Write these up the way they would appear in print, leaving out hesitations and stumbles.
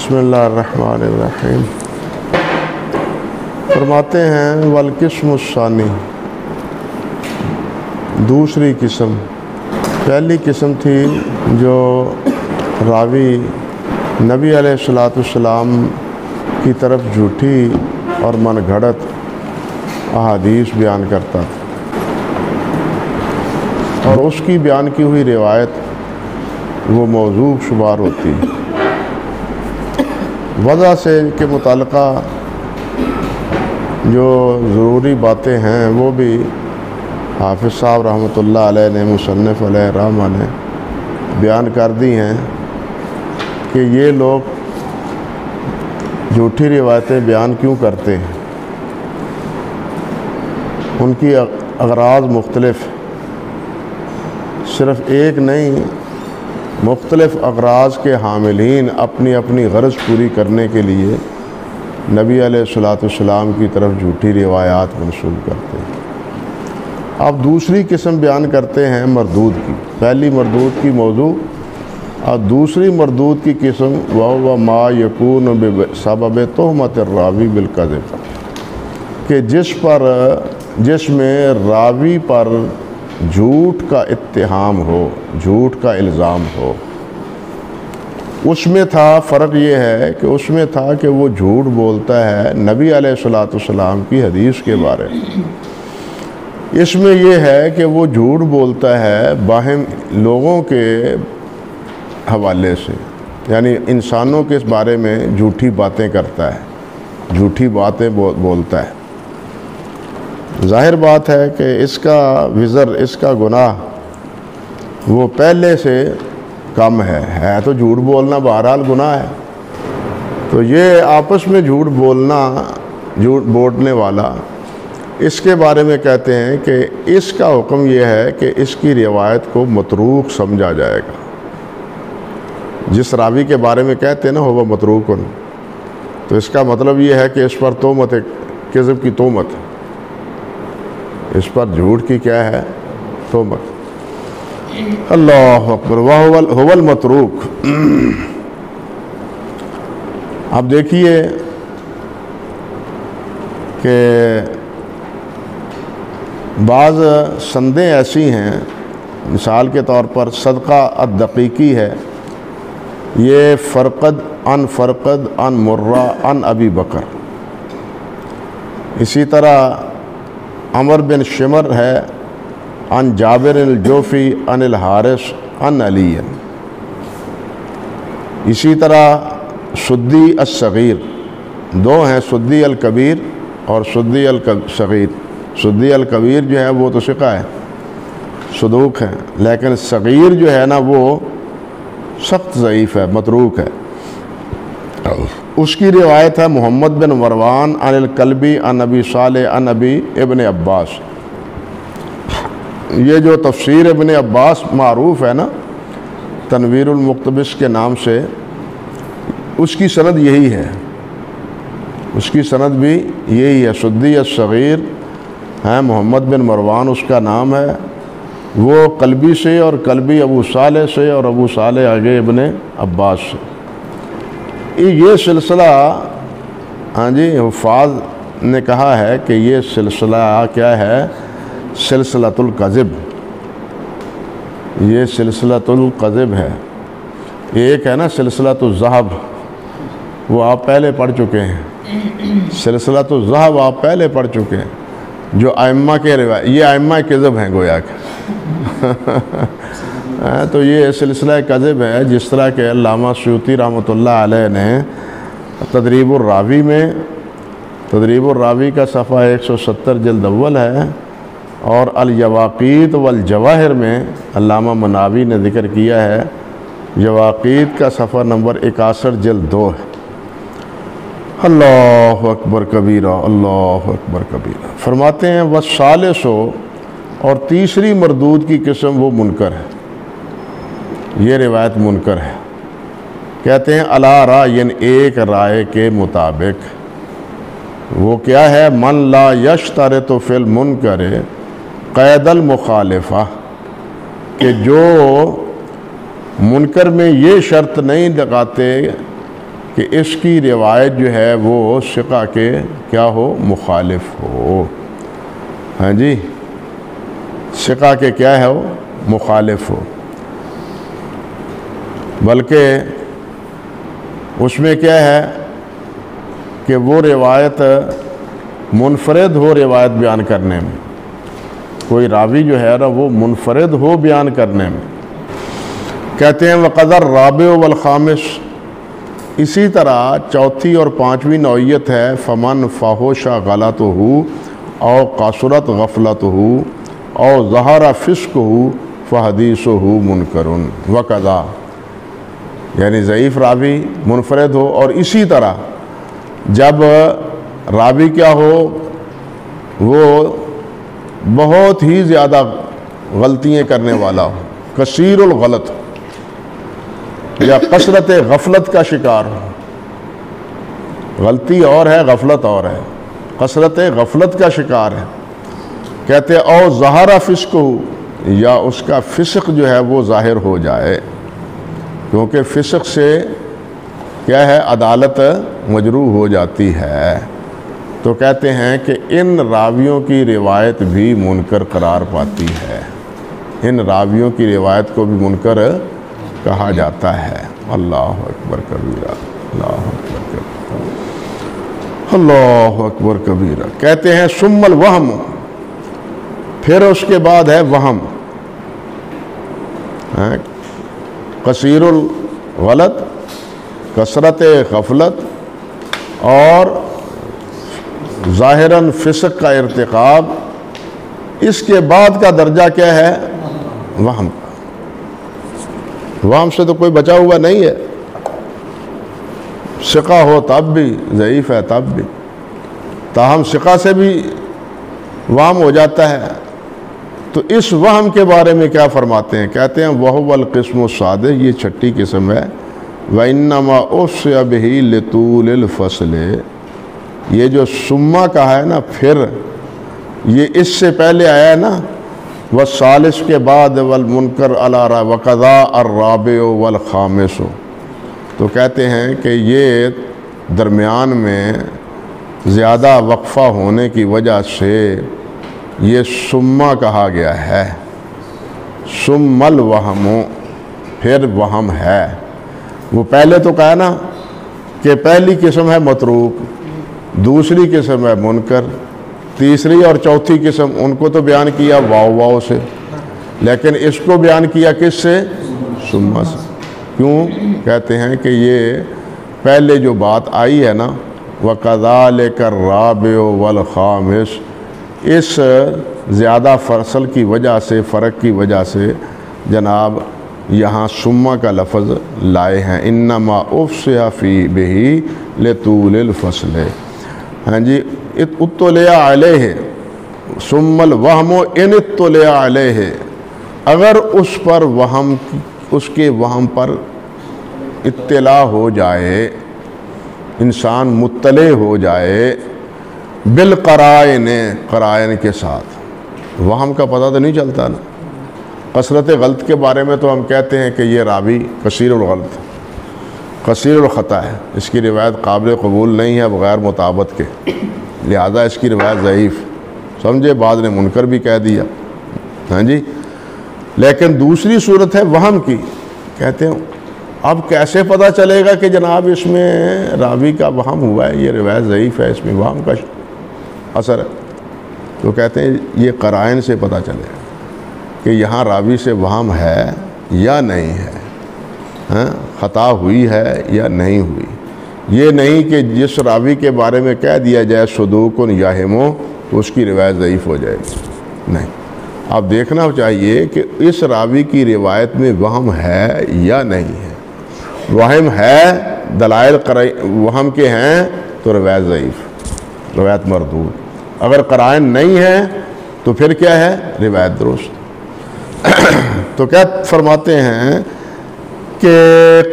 بسم اللہ الرحمن الرحیم۔ فرماتے ہیں والقسم الثانی، دوسری قسم۔ پہلی قسم تھی جو راوی نبی علیہ الصلوۃ والسلام کی طرف جھوٹی اور من گھڑت احادیث بیان کرتا تھا، اور اس کی بیان کی ہوئی روایت وہ موضوع شمار ہوتی ہے وضع سے کہ متعلقہ جو ضروری باتیں ہیں وہ بھی حافظ صاحب رحمۃ اللہ علیہ نے، مصنف علیہ رحمہ نے بیان کر دی ہیں کہ یہ لوگ جھوٹی روایتیں بیان کیوں کرتے ہیں۔ ان کی اغراض مختلف، صرف ایک نہیں، مختلف اغراض کے حاملین اپنی اپنی غرض پوری کرنے کے لیے نبی علیہ الصلوۃ والسلام کی طرف جھوٹی روایات منسوب کرتے ہیں۔ اب دوسری قسم بیان کرتے ہیں مردود کی۔ پہلی مردود کی موضوع اور دوسری مردود کی قسم وَهُوَ مَا يَكُونُ بِسَبَبِ تُہْمَةِ الرَّاوِي بِالْكَذِبِ، کہ جس میں راوی پر جھوٹ کا اتہام ہو، جھوٹ کا الزام ہو۔ اس میں تھا، فرق یہ ہے کہ اس میں تھا کہ وہ جھوٹ بولتا ہے نبی علیہ الصلوۃ والسلام کی حدیث کے بارے میں۔ اس میں یہ ہے کہ وہ جھوٹ بولتا ہے باہم لوگوں کے حوالے سے، یعنی انسانوں کے بارے میں جھوٹی باتیں کرتا ہے، جھوٹی باتیں بولتا ہے۔ ظاہر بات ہے کہ اس کا وزر، اس کا گناہ وہ پہلے سے کم ہے تو جھوٹ بولنا بہرحال گناہ ہے۔ تو یہ آپس میں جھوٹ بولنا، جھوٹ بولنے والا، اس کے بارے میں کہتے ہیں کہ اس کا حکم یہ ہے کہ اس کی روایت کو متروک سمجھا جائے گا۔ جس راوی کے بارے میں کہتے ہیں نا وہ متروکن، تو اس کا مطلب یہ ہے کہ اس پر تہمت، کذب کی تہمت، اس پر جھوٹ کی کیا ہے، تہمت۔ اللہ اکبر، وَهُوَ الْمَتْرُوك۔ اب دیکھیے کہ بعض سندیں ایسی ہیں، مثال کے طور پر صدقہ الدقیقی ہے، یہ فرقد عن مرہ عن ابی بکر۔ اسی طرح عمر بن شمر ہے عن جابر الجوفی عن الحارث عن علی۔ اسی طرح سدی الصغیر، دو ہیں، سدی الکبیر اور سدی الصغیر۔ سدی الکبیر جو ہے وہ تو ثقہ ہے، صدوق ہے، لیکن صغیر جو ہے نا وہ سخت ضعیف ہے، متروک ہے۔ اس کی روایت ہے محمد بن مروان عن الکلبی عن ابی صالح عن ابی ابن عباس۔ یہ جو تفسیر ابن عباس معروف ہے نا تنویر المقتبس کے نام سے، اس کی سند یہی ہے، اس کی سند بھی یہی ہے، سدی الصغیر ہے، محمد بن مروان اس کا نام ہے، وہ کلبی سے، اور کلبی ابو صالح سے، اور ابو صالح آگے ابن عباس سے۔ یہ سلسلہ، ہاں جی، حفاظ نے کہا ہے کہ یہ سلسلہ کیا ہے، سلسلۃ الکذب، یہ سلسلۃ الکذب ہے۔ ایک ہے نا سلسلۃ الذہب، وہ آپ پہلے پڑھ چکے ہیں، سلسلۃ الذہب آپ پہلے پڑھ چکے ہیں، جو ائمہ کے روایت، یہ ائمہ کذب ہیں گویا کہ تو یہ سلسلہ کذب ہے، جس طرح کہ علامہ سیوطی رحمۃ اللہ علیہ نے تدریب الراوی میں، تدریب الراوی کا صفحہ 170 جلد اول ہے، اور الیواقیت والجواہر میں علامہ مناوی نے ذکر کیا ہے، یواقیت کا صفحہ نمبر 61 جلد 2 ہے۔ اللہ اکبر کبیرہ، اللہ اکبر کبیرہ۔ فرماتے ہیں والثالث، اور تیسری مردود کی قسم وہ منکر ہے، یہ روایت منکر ہے۔ کہتے ہیں علی رائن، ایک رائے کے مطابق۔ وہ کیا ہے، من لا یشترط فی المنکر قید المخالفہ، کہ جو منکر میں یہ شرط نہیں لگاتے کہ اس کی روایت جو ہے وہ ثقہ کے کیا ہو، مخالف ہو. ہاں جی، ثقہ کے کیا ہے، وہ مخالف ہو. بلکہ اس میں کیا ہے کہ وہ روایت منفرد ہو روایت بیان کرنے میں. کوئی راوی جو ہے نا وہ منفرد ہو بیان کرنے میں. کہتے ہیں وقدر رابع والخامس، اسی طرح چوتھی اور پانچویں نوعیت ہے فمن فحش غلطہ او قصرت غفلتہ او ظہر فسقہ فحدیثہ منکر وکذا، یعنی ضعیف راوی منفرد ہو، اور اسی طرح جب راوی کیا ہو وہ بہت ہی زیادہ غلطیاں کرنے والا ہو، کثیر الغلط یا کثرت غفلت کا شکار ہو. غلطی اور ہے، غفلت اور ہے، کثرت غفلت کا شکار ہے. کہتے او ظہر فسق ہو، یا اس کا فسق جو ہے وہ ظاہر ہو جائے، کیونکہ فسق سے کیا ہے، عدالت مجروح ہو جاتی ہے. تو کہتے ہیں کہ ان راویوں کی روایت بھی منکر قرار پاتی ہے، ان راویوں کی روایت کو بھی منکر کہا جاتا ہے. اللہ اکبر کبیرہ، اللہ اکبر کبیرہ، اللہ اکبر کبیرہ. کہتے ہیں ثم الوہم، پھر اس کے بعد ہے وہم، کثیر الغلط، کثرت غفلت اور ظاہراً فسق کا ارتکاب. اس کے بعد کا درجہ کیا ہے، وہم. وہم سے تو کوئی بچا ہوا نہیں ہے، ثقہ ہو تب بھی، ضعیف ہے تب بھی. تاہم ثقہ سے بھی وہم ہو جاتا ہے. تو اس وہم کے بارے میں کیا فرماتے ہیں؟ کہتے ہیں وَهُوَ الْقِسْمُ السَّادِسُ، یہ چھٹی قسم ہے. وَإِنَّمَا أُفْصِيَ بِهِ لِطُولِ الْفَصْلِ، یہ جو ثم کہا ہے نا پھر، یہ اس سے پہلے آیا ہے نا والثالث کے بعد والمنکر علی وقضاء الرابع والخامس. تو کہتے ہیں کہ یہ درمیان میں زیادہ وقفہ ہونے کی وجہ سے یہ ثم کہا گیا ہے. ثم الوہم، پھر وہم ہے. وہ پہلے تو کہا نا کہ پہلی قسم ہے متروک، دوسری قسم ہے منکر، تیسری اور چوتھی قسم ان کو تو بیان کیا واو سے، لیکن اس کو بیان کیا کس سے؟ ثم سے. کیوں؟ کہتے ہیں کہ یہ پہلے جو بات آئی ہے نا وَكَذَلِكَ الرَّابِعُ وَالْخَامِسُ، اس زیادہ فصل کی وجہ سے، فرق کی وجہ سے جناب یہاں ثم کا لفظ لائے ہیں. انما افصح فی بہی لطول الفصل. ہاں جی، اطلع علیہ ثم الوہم ان اطلع علیہ، اگر اس پر وہم، اس کے وہم پر اطلاع ہو جائے، انسان مطلع ہو جائے بالقرائن، قرائن کے ساتھ. وہم کا پتہ تو نہیں چلتا نا. کثرت غلط کے بارے میں تو ہم کہتے ہیں کہ یہ راوی کثیر الغلط، کثیر الخطا ہے، اس کی روایت قابل قبول نہیں ہے بغیر مطابقت کے، لہذا اس کی روایت ضعیف سمجھے. بعض نے منکر بھی کہہ دیا. ہاں جی، لیکن دوسری صورت ہے وہم کی. کہتے ہیں اب کیسے پتہ چلے گا کہ جناب اس میں راوی کا وہم ہوا ہے، یہ روایت ضعیف ہے، اس میں وہم کا اثر ہے؟ تو کہتے ہیں یہ قرائن سے پتہ چلے گا کہ یہاں راوی سے وہم ہے یا نہیں ہے، خطا ہوئی ہے یا نہیں ہوئی. یہ نہیں کہ جس راوی کے بارے میں کہہ دیا جائے صدوق یاہم تو اس کی روایت ضعیف ہو جائے گی. نہیں، اب دیکھنا چاہیے کہ اس راوی کی روایت میں وہم ہے یا نہیں ہے. وہم ہے، دلائل وہم کے ہیں تو روایت ضعیف، روایت مردود. اگر قرائن نہیں ہے تو پھر کیا ہے؟ روایت درست. تو کیا فرماتے ہیں کہ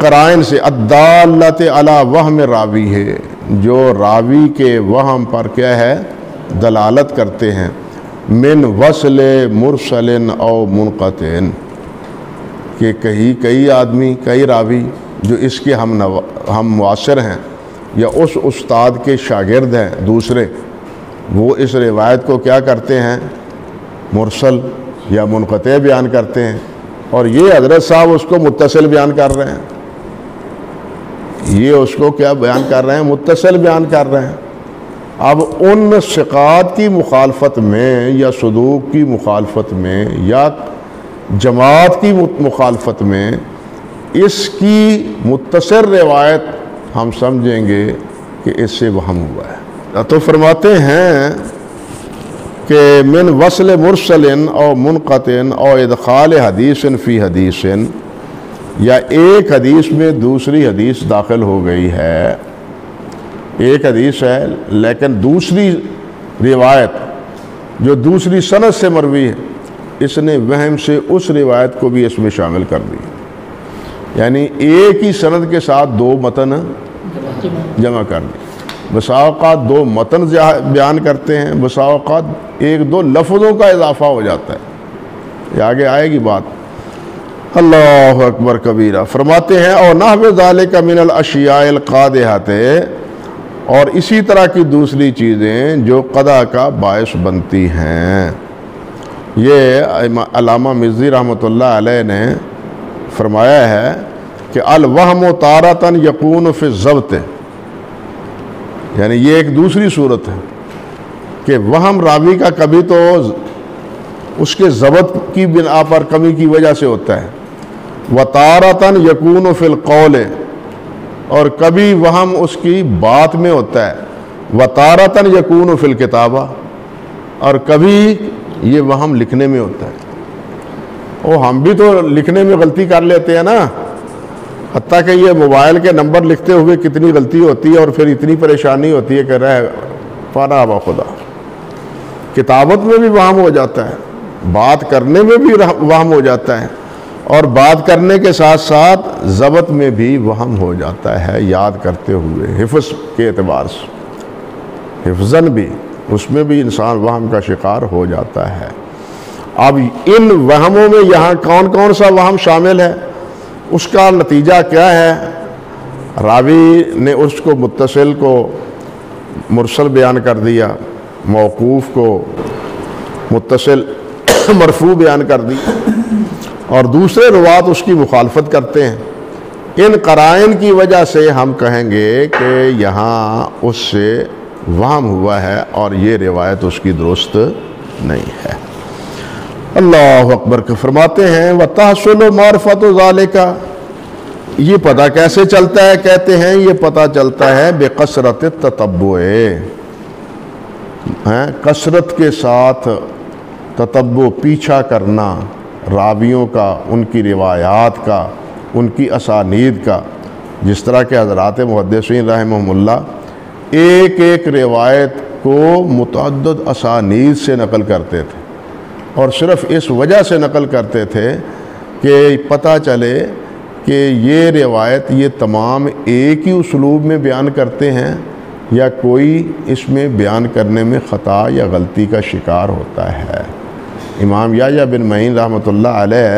قرائن سے الدالۃ علی وہم راوی ہے، جو راوی کے وہم پر کیا ہے؟ دلالت کرتے ہیں. من وصل مرسل او منقطع، کہ کئی آدمی، کئی راوی جو اس کے ہم معاصر ہیں یا اس استاد کے شاگرد ہیں دوسرے، وہ اس روایت کو کیا کرتے ہیں؟ مرسل یا منقطع بیان کرتے ہیں، اور یہ حضرت صاحب اس کو متصل بیان کر رہے ہیں، یہ اس کو کیا بیان کر رہے ہیں؟ متصل بیان کر رہے ہیں۔ اب ان ثقات کی مخالفت میں یا صدوق کی مخالفت میں یا جماعت کی مخالفت میں اس کی متصل روایت ہم سمجھیں گے کہ اس سے وہم ہوا ہے۔ تو فرماتے ہیں کہ من وصل مرسل او منقطع او ادخال حدیث فی حدیث، یا ایک حدیث میں دوسری حدیث داخل ہو گئی ہے، ایک حدیث ہے لیکن دوسری روایت جو دوسری سند سے مروی ہے، اس نے وہم سے اس روایت کو بھی اس میں شامل کر دی، یعنی ایک ہی سند کے ساتھ دو متن جمع کر دی۔ بسا اوقات دو متن بیان کرتے ہیں، بسا اوقات ایک دو لفظوں کا اضافہ ہو جاتا ہے، یہ آگے آئے گی بات۔ اللہ اکبر کبیرہ۔ فرماتے ہیں اور نحو ذالک من الاشیاء القادحۃ، اور اسی طرح کی دوسری چیزیں جو قضا کا باعث بنتی ہیں۔ یہ علامہ مزی رحمۃ اللہ علیہ نے فرمایا ہے کہ الوہم تارۃ یکون فی الضبط، یعنی یہ ایک دوسری صورت ہے کہ وہم راوی کا کبھی تو اس کے ضبط کی بنا پر کمی کی وجہ سے ہوتا ہے، وَتَارَةً يَكُونُ فِي الْقَوْلِ، اور کبھی وہم اس کی بات میں ہوتا ہے، وَتَارَةً يَكُونُ فِي الْكِتَابَةِ، اور کبھی یہ وہم لکھنے میں ہوتا ہے۔ ہم بھی تو لکھنے میں غلطی کر لیتے ہیں نا، حتیٰ کہ یہ موبائل کے نمبر لکھتے ہوئے کتنی غلطی ہوتی ہے اور پھر اتنی پریشانی ہوتی ہے کہ رہ پانا بخدا۔ کتابت میں بھی وہم ہو جاتا ہے، بات کرنے میں بھی وہم ہو جاتا ہے، اور بات کرنے کے ساتھ ساتھ ضبط میں بھی وہم ہو جاتا ہے، یاد کرتے ہوئے حفظ کے اعتبار سے، حفظاً بھی اس میں بھی انسان وہم کا شکار ہو جاتا ہے۔ اب ان وہموں میں یہاں کون کون سا وہم شامل ہے، اس کا نتیجہ کیا ہے؟ راوی نے اس کو متصل کو مرسل بیان کر دیا، موقوف کو متصل مرفوع بیان کر دی، اور دوسرے روات اس کی مخالفت کرتے ہیں۔ ان قرائن کی وجہ سے ہم کہیں گے کہ یہاں اس سے وہم ہوا ہے اور یہ روایت اس کی درست نہیں ہے۔ اللہ اکبر کے فرماتے ہیں وَتَحْصُلُ مَعْرِفَةُ ذَلِكَ، یہ پتہ کیسے چلتا ہے؟ کہتے ہیں یہ پتہ چلتا ہے بِقَثْرَةِ التَّتَبُّعِ، کثرت کے ساتھ تتبع، پیچھا کرنا راویوں کا، ان کی روایات کا، ان کی اسانید کا، جس طرح کہ حضرات محدثین رحمہم اللہ ایک ایک روایت کو متعدد اسانید سے نقل کرتے تھے، اور صرف اس وجہ سے نقل کرتے تھے کہ پتہ چلے کہ یہ روایت یہ تمام ایک ہی اسلوب میں بیان کرتے ہیں یا کوئی اس میں بیان کرنے میں خطا یا غلطی کا شکار ہوتا ہے۔ امام یحییٰ بن معین رحمۃ اللہ علیہ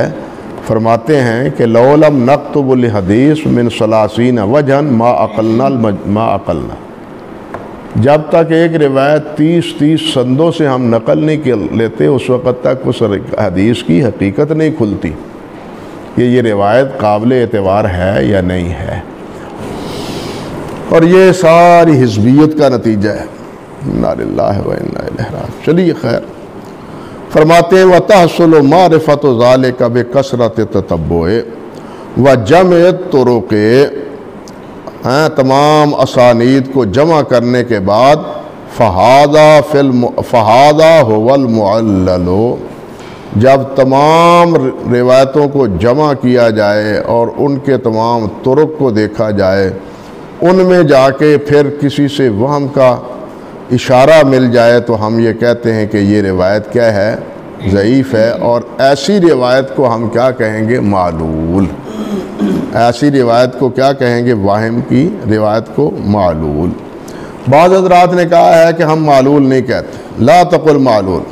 فرماتے ہیں کہ لو لم نکتب الحدیث من 30 وجہا ما عقلنا، جب تک ایک روایت 30 سندوں سے ہم نقل نہیں کر لیتے اس وقت تک اس حدیث کی حقیقت نہیں کھلتی کہ یہ روایت قابل اعتبار ہے یا نہیں ہے، اور یہ ساری حزبیت کا نتیجہ ہے۔ انا للہ و انا الیہ راجعون۔ چلیے خیر، فرماتے ہیں وَتَحْصُلُ مَعْرِفَةُ ذَلِكَ بِكَثْرَةِ التَّتَبُّعِ وَجَمْعِ الطُّرُقِ، تمام اسانید کو جمع کرنے کے بعد فَهَذَا هُوَ الْمُعَلَّلُ، جب تمام روایتوں کو جمع کیا جائے اور ان کے تمام طرق کو دیکھا جائے، ان میں جا کے پھر کسی سے وہم کا اشارہ مل جائے تو ہم یہ کہتے ہیں کہ یہ روایت کیا ہے؟ ضعیف ہے، اور ایسی روایت کو ہم کیا کہیں گے؟ معلول۔ ایسی روایت کو کیا کہیں گے؟ واہم کی روایت کو معلول۔ بعض حضرات نے کہا ہے کہ ہم معلول نہیں کہتے، لا تقل معلول،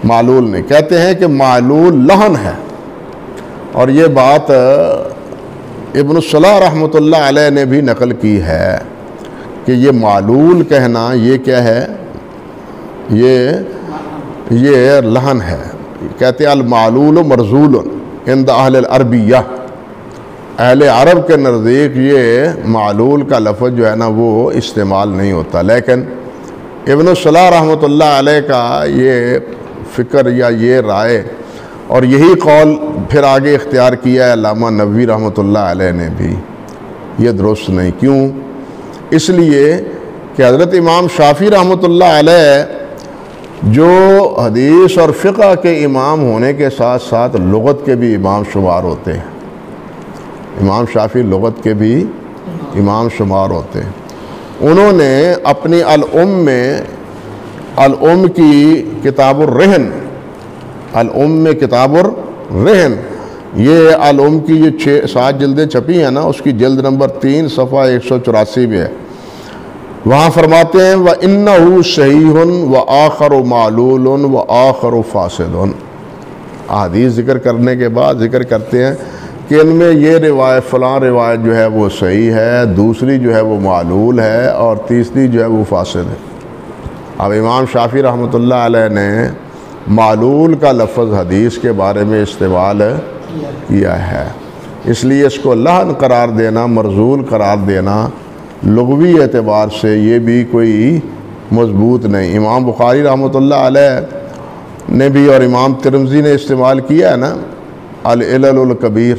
معلول نہیں کہتے ہیں کہ معلول لحن ہے، اور یہ بات ابن الصلاح رحمۃ اللہ علیہ نے بھی نقل کی ہے کہ یہ معلول کہنا یہ کیا ہے، یہ لحن ہے. کہتے ہیں المعلول مرزول عند اہل العربیہ، اہل عرب کے نزدیک یہ معلول کا لفظ جو ہے نا وہ استعمال نہیں ہوتا. لیکن ابن الصلاح رحمۃ اللہ علیہ کا یہ فکر یا یہ رائے اور یہی قول پھر آگے اختیار کیا ہے علامہ نووی رحمۃ اللہ علیہ نے بھی، یہ درست نہیں. کیوں؟ اس لیے کہ حضرت امام شافعی رحمۃ اللہ علیہ جو حدیث اور فقہ کے امام ہونے کے ساتھ ساتھ لغت کے بھی امام شمار ہوتے ہیں. امام شافعی لغت کے بھی امام شمار ہوتے ہیں. انہوں نے اپنی الام میں الام کی کتاب الرہن، الام میں کتاب الرہن، یہ الام کی یہ 7 جلدیں چھپی ہیں نا، اس کی جلد نمبر 3 صفحہ 184 میں ہے. وہاں فرماتے ہیں وَإِنَّهُ صَحِيحٌ وَآخَرُ مَعْلُولٌ وَآخَرُ فَاسِدٌ. احادیث ذکر کرنے کے بعد ذکر کرتے ہیں کہ ان میں یہ روایت فلاں روایت جو ہے وہ صحیح ہے، دوسری جو ہے وہ معلول ہے، اور تیسری جو ہے وہ فاسد ہے. اب امام شافعی رحمۃ اللہ علیہ نے معلول کا لفظ حدیث کے بارے میں استعمال کیا ہے، اس لیے اس کو لحن قرار دینا، مرزول قرار دینا لغوی اعتبار سے یہ بھی کوئی مضبوط نہیں. امام بخاری رحمۃ اللہ علیہ نے بھی اور امام ترمذی نے استعمال کیا ہے نا العلل الکبیر،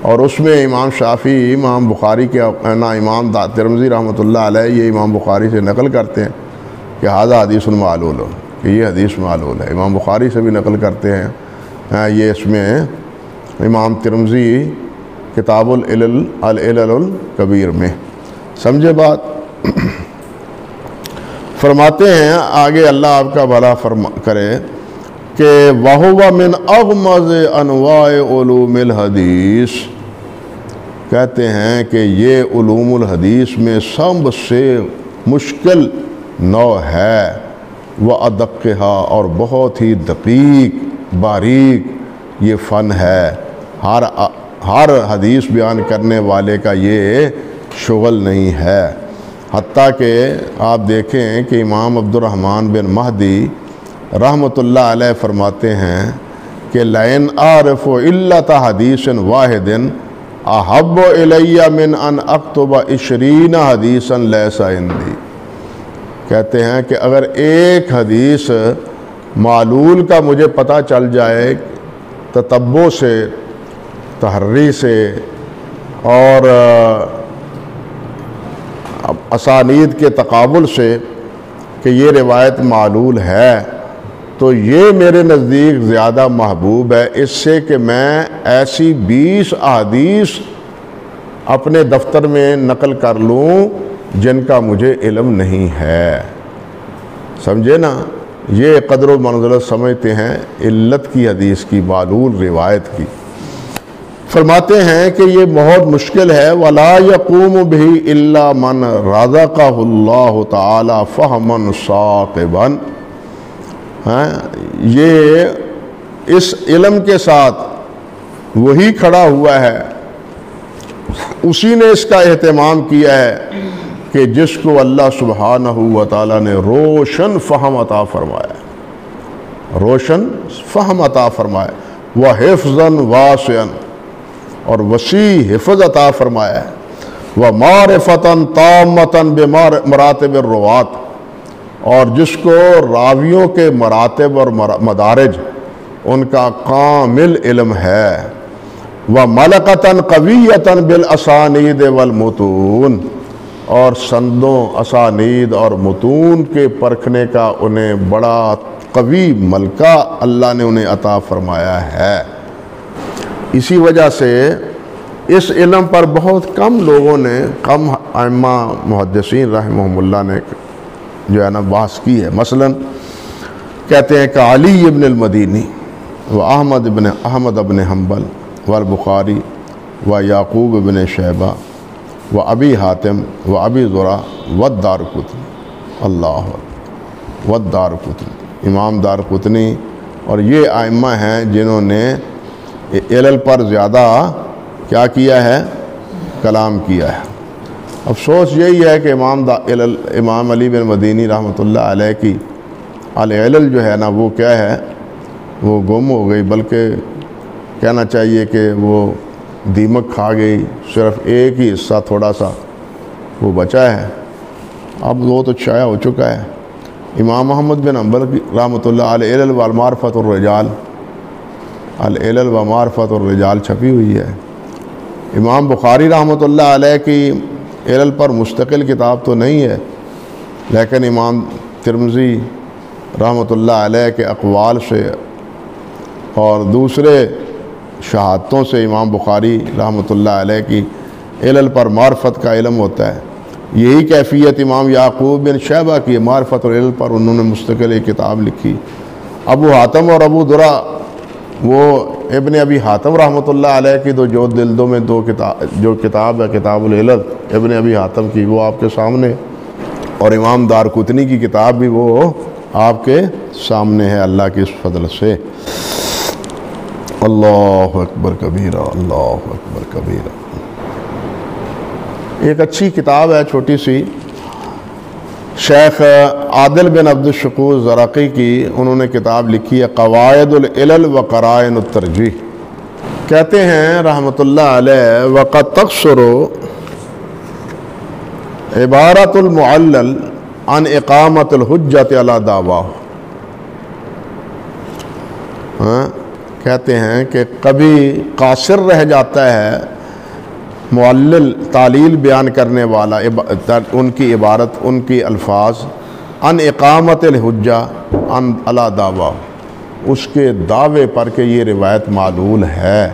اور اس میں امام شافعی امام بخاری کے امام ترمذی رحمۃ اللہ علیہ یہ امام بخاری سے نقل کرتے ہیں کہ ھذا حدیث معلول، کہ یہ حدیث معلول ہے. امام بخاری سے بھی نقل کرتے ہیں یہ اس میں امام ترمذی کتاب العلل الکبیر میں. سمجھے بات؟ فرماتے ہیں آگے اللہ آپ کا بھلا کرے کہ وَهُوَ مِنْ أَغْمَضِ أَنْوَاءِ عُلُومِ الْحَدِيثِ، کہتے ہیں کہ یہ علوم الحدیث میں سب سے مشکل نوع ہے. وَأَدَقِّهَا، اور بہت ہی دقیق باریک یہ فن ہے. ہر حدیث بیان کرنے والے کا یہ شغل نہیں ہے. حتیٰ کہ آپ دیکھیں کہ امام عبد الرحمن بن مہدی رحمۃ اللہ علیہ فرماتے ہیں کہ لَإِنْ أَعْرِفُ إِلَّةَ حَدِيثٍ وَاحِدٍ أَحَبُّ إِلَيَّ مِنْ أَنْ أَكْتُبَ 20 حَدِيثًا لَيْسَ عِنْدِي. کہتے ہیں کہ اگر ایک حدیث معلول کا مجھے پتہ چل جائے تتبع سے، تحری سے، اور اسانید کے تقابل سے کہ یہ روایت معلول ہے، تو یہ میرے نزدیک زیادہ محبوب ہے اس سے کہ میں ایسی 20 احادیث اپنے دفتر میں نقل کر لوں جن کا مجھے علم نہیں ہے. سمجھے نا؟ یہ قدر و منزلت سمجھتے ہیں علت کی حدیث کی، معلول روایت کی. فرماتے ہیں کہ یہ بہت مشکل ہے. وَلَا يَقُومُ بِهِ إِلَّا مَنْ رَزَقَهُ اللَّهُ تَعَالَى فَهْمًا ثَاقِبًا. یہ اس علم کے ساتھ وہی کھڑا ہوا ہے، اسی نے اس کا اہتمام کیا ہے کہ جس کو اللہ سبحانہ و تعالیٰ نے روشن فہم عطا فرمایا، روشن فہم عطا فرمایا، وَحِفْظًا وَاسِعًا، اور وسیع حفظ عطا فرمایا ہے، وَمَعْرِفَةً تَامَّةً بِمَرَاتِبِ الرُّوَاة، اور جس کو راویوں کے مراتب اور مدارج ان کا کامل علم ہے، وَمَلَكَةً قَوِيَّةً بِالْأَسَانِيدِ وَالْمُتُونِ، اور سندوں، اسانید اور متون کے پرکھنے کا انہیں بڑا قوی ملکہ اللہ نے انہیں عطا فرمایا ہے. اسی وجہ سے اس علم پر بہت کم لوگوں نے، کم ائمہ محدثین رحمہم اللہ نے جو ہے نا بحث کی ہے. مثلا کہتے ہیں کہ علی ابن المدینی و احمد ابن حنبل والبخاری و یعقوب ابن شیبہ و ابی حاتم و ابی زرع والدارقطنی، اللہ والدارقطنی، امام دارقطنی، اور یہ ائمہ ہیں جنہوں نے علل پر زیادہ کیا کیا ہے؟ کلام کیا ہے۔ افسوس یہی ہے کہ امام علی بن مدینی رحمۃ اللہ علیہ کی العلل جو ہے نا وہ کیا ہے، وہ گم ہو گئی، بلکہ کہنا چاہیے کہ وہ دیمک کھا گئی، صرف ایک ہی حصہ تھوڑا سا وہ بچا ہے، اب وہ تو شائع ہو چکا ہے۔ امام محمد بن حنبل رحمۃ اللہ علیہ العلل والمعرفۃ الرجال، العلل و معرفۃ الرجال چھپی ہوئی ہے۔ امام بخاری رحمۃ اللہ علیہ کی علل پر مستقل کتاب تو نہیں ہے، لیکن امام ترمذی رحمۃ اللہ علیہ کے اقوال سے اور دوسرے شہادتوں سے امام بخاری رحمۃ اللہ علیہ کی علل پر معرفت کا علم ہوتا ہے۔ یہی کیفیت امام یعقوب بن شیبہ کی معرفت العلل پر انہوں نے مستقل ایک کتاب لکھی۔ ابو حاتم اور ابو درا، وہ ابن ابی حاتم رحمۃ اللہ علیہ کی جو جلدوں میں جو کتاب ہے کتاب العلل ابن ابی حاتم کی، وہ آپ کے سامنے، اور امام دارقطنی کی کتاب بھی وہ آپ کے سامنے ہے اللہ کی اس فضل سے۔ اللہ اکبر کبیرہ، اللہ اکبر کبیرہ۔ ایک اچھی کتاب ہے چھوٹی سی، شیخ عادل بن عبد الشکور زرقی کی، انہوں نے کتاب لکھی ہے قواعد العلل و قرائن الترجیح۔ کہتے ہیں رحمۃ اللہ علیہ وقد تقصر عبارت المعلل عن اقامت الحجت علی دعواہ۔ کہتے ہیں کہ کبھی قاصر رہ جاتا ہے معلل، تعلیل بیان کرنے والا، ان کی عبارت، ان کی الفاظ، عن اقامت الحجہ عن علی دعواہ، اس کے دعوے پر کہ یہ روایت معلول ہے،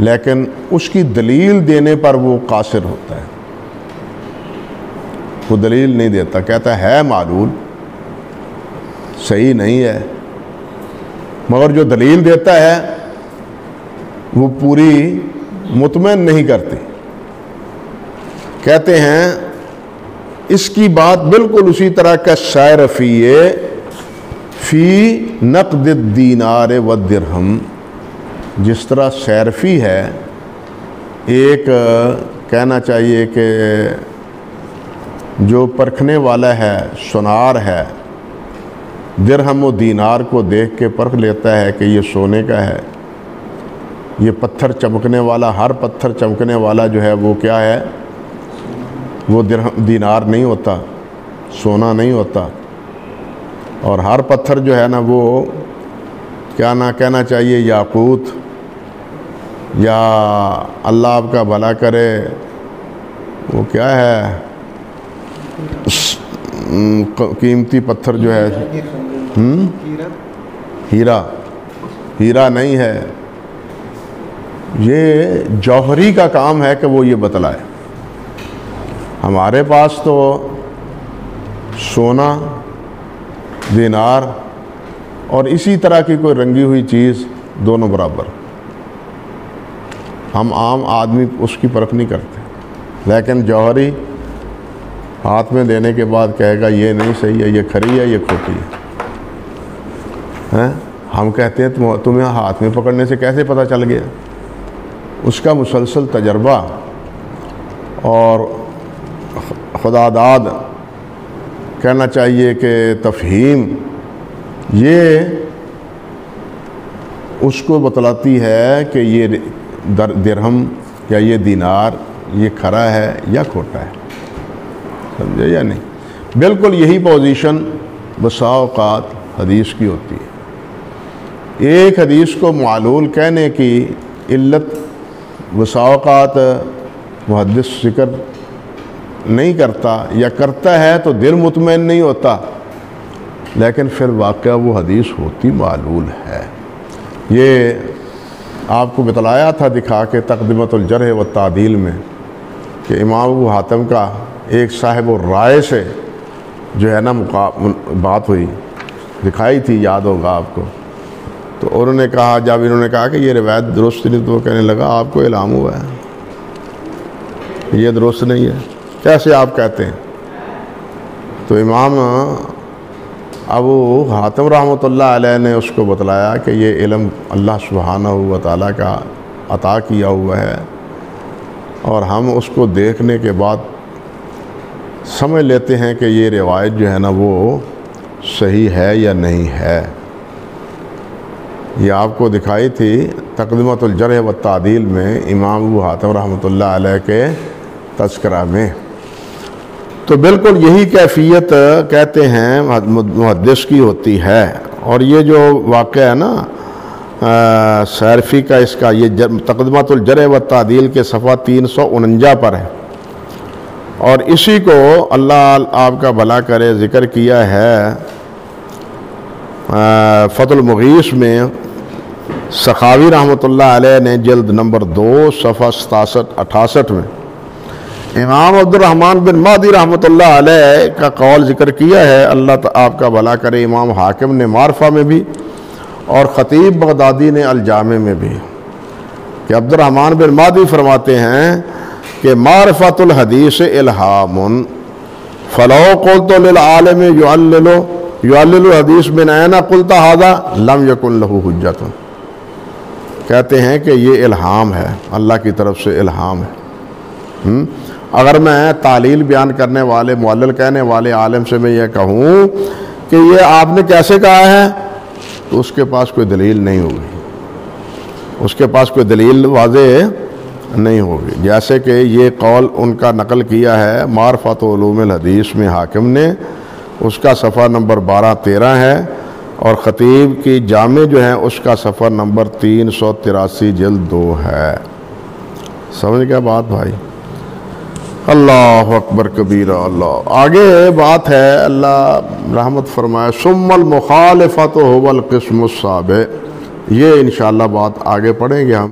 لیکن اس کی دلیل دینے پر وہ قاصر ہوتا ہے، وہ دلیل نہیں دیتا، کہتا ہے معلول، صحیح نہیں ہے، مگر جو دلیل دیتا ہے وہ پوری مطمئن نہیں کرتے۔ کہتے ہیں اس کی بات بالکل اسی طرح کا صیرفی فی نقد الدینار والدرہم، جس طرح صیرفی ہے، ایک کہنا چاہیے کہ جو پرکھنے والا ہے، سنار ہے، درہم و دینار کو دیکھ کے پرکھ لیتا ہے کہ یہ سونے کا ہے، یہ پتھر چمکنے والا، ہر پتھر چمکنے والا جو ہے وہ کیا ہے، وہ دینار نہیں ہوتا، سونا نہیں ہوتا، اور ہر پتھر جو ہے نا وہ کیا نہ کہنا چاہیے یاقوت، یا اللہ آپ کا بھلا کرے وہ کیا ہے قیمتی پتھر جو ہے، ہیرا نہیں ہے، یہ جوہری کا کام ہے کہ وہ یہ بتلائے۔ ہمارے پاس تو سونا، دینار اور اسی طرح کی کوئی رنگی ہوئی چیز دونوں برابر، ہم عام آدمی اس کی پرکھ نہیں کرتے، لیکن جوہری ہاتھ میں دینے کے بعد کہے گا یہ نہیں صحیح ہے، یہ کھری ہے، یہ کھوٹی ہے۔ ہم کہتے ہیں تمہیں ہاتھ میں پکڑنے سے کیسے پتہ چل گیا؟ اس کا مسلسل تجربہ اور خدا داد کہنا چاہیے کہ تفہیم، یہ اس کو بتلاتی ہے کہ یہ درہم یا یہ دینار یہ کھرا ہے یا کھوٹا ہے، سمجھے یا نہیں؟ بالکل یہی پوزیشن بسا اوقات حدیث کی ہوتی ہے۔ ایک حدیث کو معلول کہنے کی علت بسا اوقات محدث ذکر نہیں کرتا، یا کرتا ہے تو دل مطمئن نہیں ہوتا، لیکن پھر واقعہ وہ حدیث ہوتی معلول ہے۔ یہ آپ کو بتلایا تھا دکھا کے تقدمۃ الجرح والتعدیل میں کہ امام ابو حاتم کا ایک صاحب الرائے سے جو ہے نا بات ہوئی، دکھائی تھی، یاد ہوگا آپ کو۔ تو انہوں نے کہا، جب انہوں نے کہا کہ یہ روایت درست نہیں، تو وہ کہنے لگا آپ کو الہام ہوا ہے، یہ درست نہیں ہے، کیسے آپ کہتے ہیں؟ تو امام ابو حاتم رحمۃ اللہ علیہ نے اس کو بتلایا کہ یہ علم اللہ سبحانہ و تعالیٰ کا عطا کیا ہوا ہے، اور ہم اس کو دیکھنے کے بعد سمجھ لیتے ہیں کہ یہ روایت جو ہے نا وہ صحیح ہے یا نہیں ہے۔ یہ آپ کو دکھائی تھی تقدمۃ الجرح والتعدیل میں امام ابو حاتم رحمۃ اللہ علیہ کے تذکرہ میں۔ تو بالکل یہی کیفیت کہتے ہیں محدث کی ہوتی ہے۔ اور یہ جو واقعہ ہے نا سیرفی کا، اس کا یہ تقدمۃ الجرح والتعدیل کے صفحہ 349 پر ہے، اور اسی کو اللہ آپ کا بھلا کرے ذکر کیا ہے فتح المغیث میں سخاوی رحمۃ اللہ علیہ نے جلد نمبر 2 صفحہ 67-68 میں امام عبد الرحمن بن مہدی رحمۃ اللہ علیہ کا قول ذکر کیا ہے، اللہ آپ کا بھلا کرے، امام حاکم نے معرفہ میں بھی اور خطیب بغدادی نے الجامع میں بھی، کہ عبد الرحمن بن مہدی فرماتے ہیں کہ معرفت الحدیث الہام فلو قلت للعالم یعلل الحدیث من این قلت ھذا لم یکن لہ حجۃ۔ کہتے ہیں کہ یہ الہام ہے، اللہ کی طرف سے الہام ہے۔ اگر میں تعلیل بیان کرنے والے، معلل کہنے والے عالم سے میں یہ کہوں کہ یہ آپ نے کیسے کہا ہے، تو اس کے پاس کوئی دلیل نہیں ہوگی، اس کے پاس کوئی دلیل واضح نہیں ہوگی۔ جیسے کہ یہ قول ان کا نقل کیا ہے معرفت علوم الحدیث میں حاکم نے، اس کا صفحہ نمبر 12-13 ہے، اور خطیب کی جامع جو ہے اس کا صفحہ نمبر 383 جلد 2 ہے۔ سمجھ گیا بات بھائی؟ اللہ اکبر کبیرہ۔ اللہ آگے بات ہے، اللہ رحمت فرمائے، ثم المخالفۃ هو القسم السابع۔ یہ انشاءاللہ بات آگے پڑھیں گے ہم۔